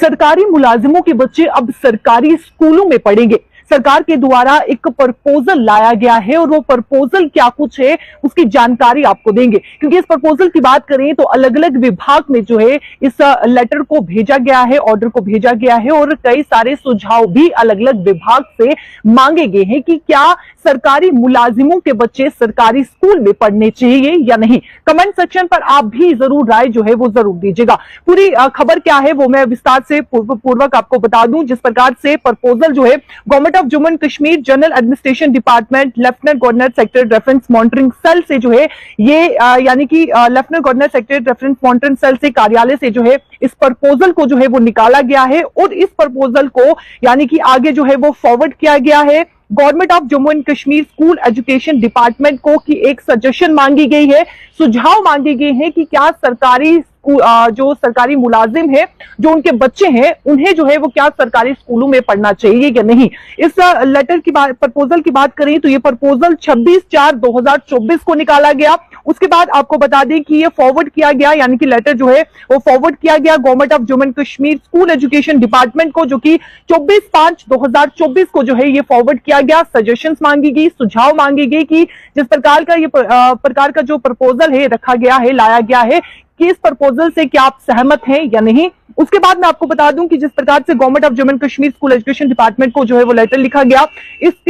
सरकारी मुलाजिमों के बच्चे अब सरकारी स्कूलों में पढ़ेंगे। सरकार के द्वारा एक प्रपोजल लाया गया है और वो प्रपोजल क्या कुछ है उसकी जानकारी आपको देंगे, क्योंकि इस प्रपोजल की बात करें तो अलग अलग विभाग में जो है इस लेटर को भेजा गया है, ऑर्डर को भेजा गया है और कई सारे सुझाव भी अलग अलग विभाग से मांगे गए हैं कि क्या सरकारी मुलाजिमों के बच्चे सरकारी स्कूल में पढ़ने चाहिए या नहीं। कमेंट सेक्शन पर आप भी जरूर राय जो है वो जरूर दीजिएगा। पूरी खबर क्या है वो मैं विस्तार से पूर्वक आपको बता दूं। जिस प्रकार से प्रपोजल जो है government of Jammu and Kashmir general administration department lieutenant governor secretary reference monitoring cell से जो है ये यानी कि lieutenant governor secretary reference monitoring cell से कार्यालय से जो है इस प्रपोजल को जो है वो निकाला गया है और इस प्रपोजल को यानी कि आगे जो है वो फॉरवर्ड किया गया है government of Jammu and Kashmir school education department को कि एक सजेशन मांगी गई है, सुझाव मांगे गए हैं कि क्या सरकारी जो सरकारी मुलाजिम है, जो उनके बच्चे हैं, उन्हें जो है वो क्या सरकारी स्कूलों में पढ़ना चाहिए या नहीं। इस लेटर की बात, प्रपोजल की बात करें तो ये प्रपोजल 26/4/2024 को निकाला गया। उसके बाद आपको बता दें कि ये फॉरवर्ड किया गया, यानी कि लेटर जो है वो फॉरवर्ड किया गया government of Jammu and Kashmir school education department को, जो कि 24/5/2024 को जो है ये फॉरवर्ड किया गया। सजेशंस मांगी गई, सुझाव मांगे गए कि जिस प्रकार का जो प्रपोजल है रखा गया है, लाया गया है कि इस प्रपोजल से क्या आप सहमत हैं या नहीं। उसके बाद मैं आपको बता दूं कि जिस प्रकार से government of Jammu and Kashmir school education department को जो है वो लेटर लिखा गया,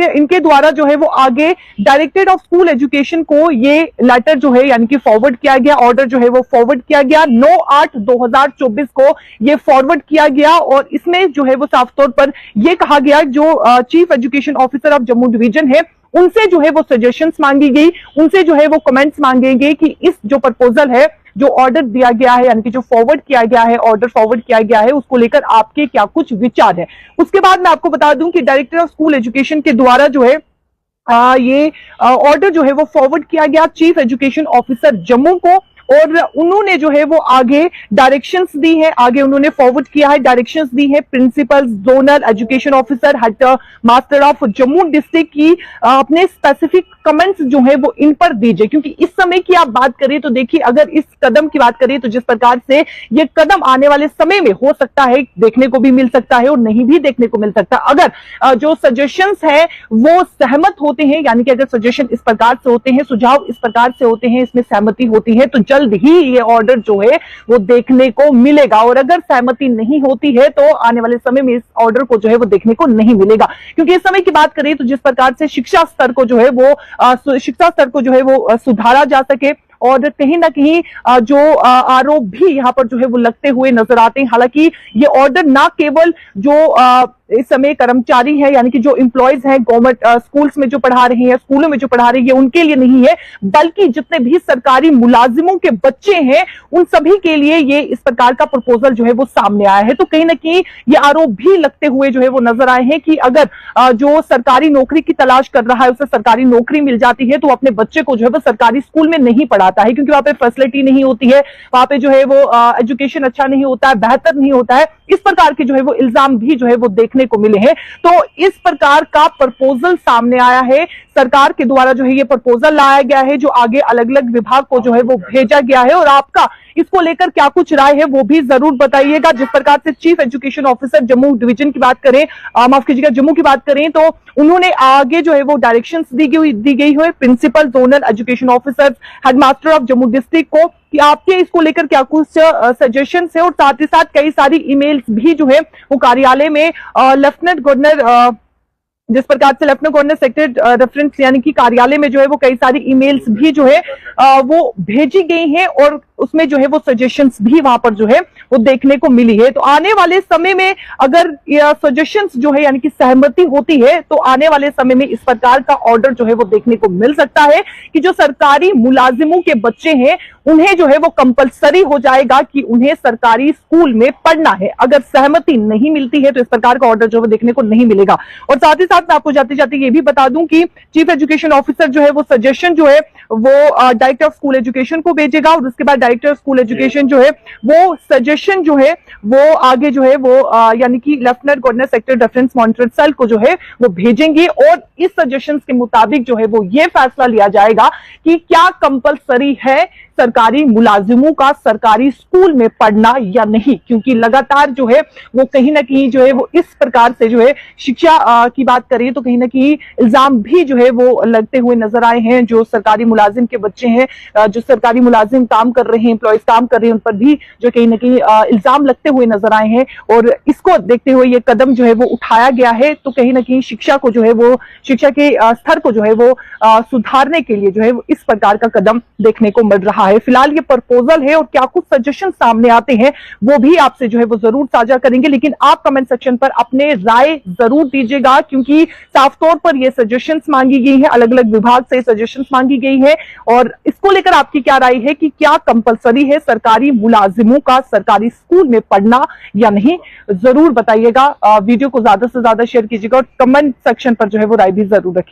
इनके द्वारा जो है वो आगे डायरेक्टरेट ऑफ स्कूल एजुकेशन को ये लेटर जो है यानी कि फॉरवर्ड किया गया, ऑर्डर जो है वो फॉरवर्ड किया गया 9/8/2024 को ये फॉरवर्ड किया गया। और इसमें जो है वो साफ तौर पर यह कहा गया जो chief education officer of Jammu division है उनसे जो है वो सजेशंस मांगी गई, उनसे जो है वो कमेंट्स मांगे गए कि इस जो प्रपोजल है, जो ऑर्डर दिया गया है यानी कि जो फॉरवर्ड किया गया है, ऑर्डर फॉरवर्ड किया गया है, उसको लेकर आपके क्या कुछ विचार है। उसके बाद मैं आपको बता दूं कि डायरेक्टर ऑफ स्कूल एजुकेशन के द्वारा जो है ये ऑर्डर जो है वो फॉरवर्ड किया गया चीफ एजुकेशन ऑफिसर जम्मू को, और उन्होंने जो है वो आगे डायरेक्शंस दी है, आगे उन्होंने फॉरवर्ड किया है, डायरेक्शंस दी है principal zonal education officer head master of Jammu district की अपने स्पेसिफिक कमेंट्स जो है वो इन पर दीजिए। क्योंकि इस समय की आप बात करें तो देखिए, अगर इस कदम की बात करें तो जिस प्रकार से ये कदम आने वाले समय में हो सकता है देखने को भी मिल सकता है और नहीं भी देखने को मिल सकता। अगर जो सजेशंस है वो सहमत होते हैं, यानी कि अगर सजेशन इस प्रकार से होते हैं, सुझाव इस प्रकार से होते हैं, इसमें सहमति होती है, तो जल्द ही ये ऑर्डर जो है वो देखने को मिलेगा। और अगर सहमति नहीं होती है तो आने वाले समय में इस ऑर्डर को जो है वो देखने को नहीं मिलेगा। क्योंकि इस समय की बात करें तो जिस प्रकार से शिक्षा स्तर को जो है वो सुधारा जा सके, और कहीं ना कहीं जो आरोप भी यहाँ पर जो है वो लगते हुए नजर आते हैं। हालांकि ये ऑर्डर ना केवल जो इस समय कर्मचारी है यानी कि जो एम्प्लॉयज हैं गवर्नमेंट स्कूल्स में जो पढ़ा रहे हैं, स्कूलों में जो पढ़ा रहे हैं, उनके लिए नहीं है, बल्कि जितने भी सरकारी मुलाजिमों के बच्चे हैं उन सभी के लिए ये इस प्रकार का प्रपोजल जो है वो सामने आया है। तो कहीं ना कहीं ये आरोप भी लगते हुए जो है वो नजर आए हैं कि अगर जो सरकारी नौकरी की तलाश कर रहा है उसे सरकारी नौकरी मिल जाती है तो अपने बच्चे को जो है वो सरकारी स्कूल में नहीं पढ़ाता है, क्योंकि वहां पे फैसिलिटी नहीं होती है, वहां पे जो है वो एजुकेशन अच्छा नहीं होता है, बेहतर नहीं होता है। इस प्रकार के जो है वो इल्जाम भी जो है वो देखने को मिले हैं। तो इस प्रकार का प्रपोजल सामने आया है, सरकार के द्वारा जो है ये प्रपोजल लाया गया है, जो आगे अलग अलग विभाग को जो है वो भेजा गया है। और आपका इसको लेकर क्या कुछ राय है वो भी जरूर बताइएगा। जिस प्रकार से chief education officer Jammu division की बात करें, माफ कीजिएगा जम्मू की बात करें, तो उन्होंने आगे जो है वो डायरेक्शंस दी गई है principal zonal education officer headmaster of Jammu district को कि आपके इसको लेकर क्या कुछ सजेशन है। और साथ ही साथ कई सारी ईमेल्स भी जो है वो कार्यालय में लेफ्टिनेंट गवर्नर जिस प्रकार से लेफ्टिनेंट गवर्नर सेक्रेटरी रेफरेंस यानी कि कार्यालय में जो है वो कई सारी ईमेल्स भी जो है वो भेजी गई हैं और उसमें जो है वो सजेशंस भी वहां पर जो है वो देखने को मिली है। तो आने वाले समय में अगर सजेशंस जो है यानी कि सहमति होती है तो आने वाले समय में इस प्रकार का ऑर्डर जो है वो देखने को मिल सकता है कि जो सरकारी मुलाजिमों के बच्चे हैं उन्हें जो है वो कंपलसरी हो जाएगा कि उन्हें सरकारी स्कूल में पढ़ना है। अगर सहमति नहीं मिलती है तो इस प्रकार का ऑर्डर जो है देखने को नहीं मिलेगा। और साथ ही साथ मैं आपको जाते जाते ये भी बता दूं कि चीफ एजुकेशन ऑफिसर जो है वो सजेशन जो है वो डायरेक्टर ऑफ स्कूल एजुकेशन को भेजेगा और उसके बाद डायरेक्टर ऑफ स्कूल एजुकेशन जो है वो सजेशन जो है वो आगे जो है वो यानी कि lieutenant governor secretary reference monitoring cell को जो है वो भेजेंगे और इस सजेशंस के मुताबिक जो है वो ये फैसला लिया जाएगा कि क्या कंपलसरी है सरकारी मुलाजिमों का सरकारी स्कूल में पढ़ना या नहीं, क्योंकि लगातार जो है वो कहीं ना कहीं जो है वो इस प्रकार से जो है शिक्षा की बात करें तो कहीं ना कहीं इल्जाम भी जो है वो लगते हुए नजर आए हैं। जो सरकारी मुलाजिम के बच्चे हैं, जो सरकारी मुलाजिम काम कर रहे हैं, एम्प्लॉयज काम कर रहे हैं, उन पर भी जो कहीं ना कहीं इल्जाम लगते हुए नजर आए हैं और इसको देखते हुए ये कदम जो है वो उठाया गया है। तो कहीं ना कहीं शिक्षा को जो है वो, शिक्षा के स्तर को जो है वो सुधारने के लिए जो है वो इस प्रकार का कदम देखने को मिल रहा है। फिलहाल ये प्रपोजल है और क्या कुछ सजेशन सामने आते हैं वो भी आपसे जो है वो जरूर साझा करेंगे, लेकिन आप कमेंट सेक्शन पर अपने राय जरूर दीजिएगा, क्योंकि साफ तौर पर ये सजेशंस मांगी गई है, अलग अलग विभाग से सजेशंस मांगी गई है और इसको लेकर आपकी क्या राय है कि क्या कंपलसरी है सरकारी मुलाजिमों का सरकारी स्कूल में पढ़ना या नहीं, जरूर बताइएगा। वीडियो को ज्यादा से ज्यादा शेयर कीजिएगा और कमेंट सेक्शन पर जो है वो राय भी जरूर रखिएगा।